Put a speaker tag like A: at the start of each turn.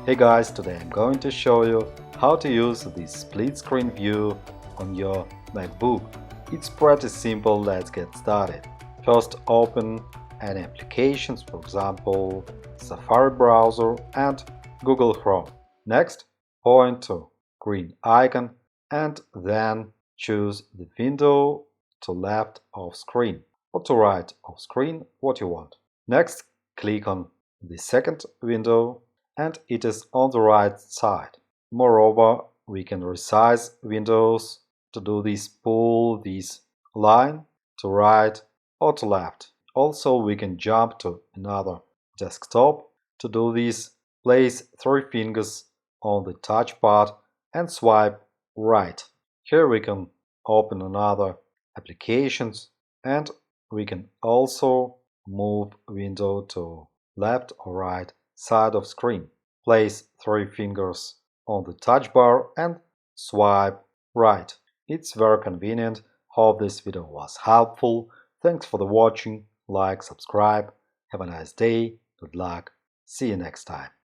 A: Hey guys, today I'm going to show you how to use this split screen view on your MacBook. It's pretty simple, let's get started. First open any applications, for example Safari browser and Google Chrome. Next, point to green icon and then choose the window to left of screen or to right of screen, what you want. Next, click on the second window and it is on the right side. Moreover, we can resize windows. To do this, pull this line to right or to left. Also, we can jump to another desktop. To do this, place 3 fingers on the touchpad and swipe right. Here we can open another applications and we can also move window to left or right side of screen. Place 3 fingers on the touch bar and swipe right. It's very convenient. Hope this video was helpful. Thanks for the watching. Like, subscribe. Have a nice day. Good luck. See you next time.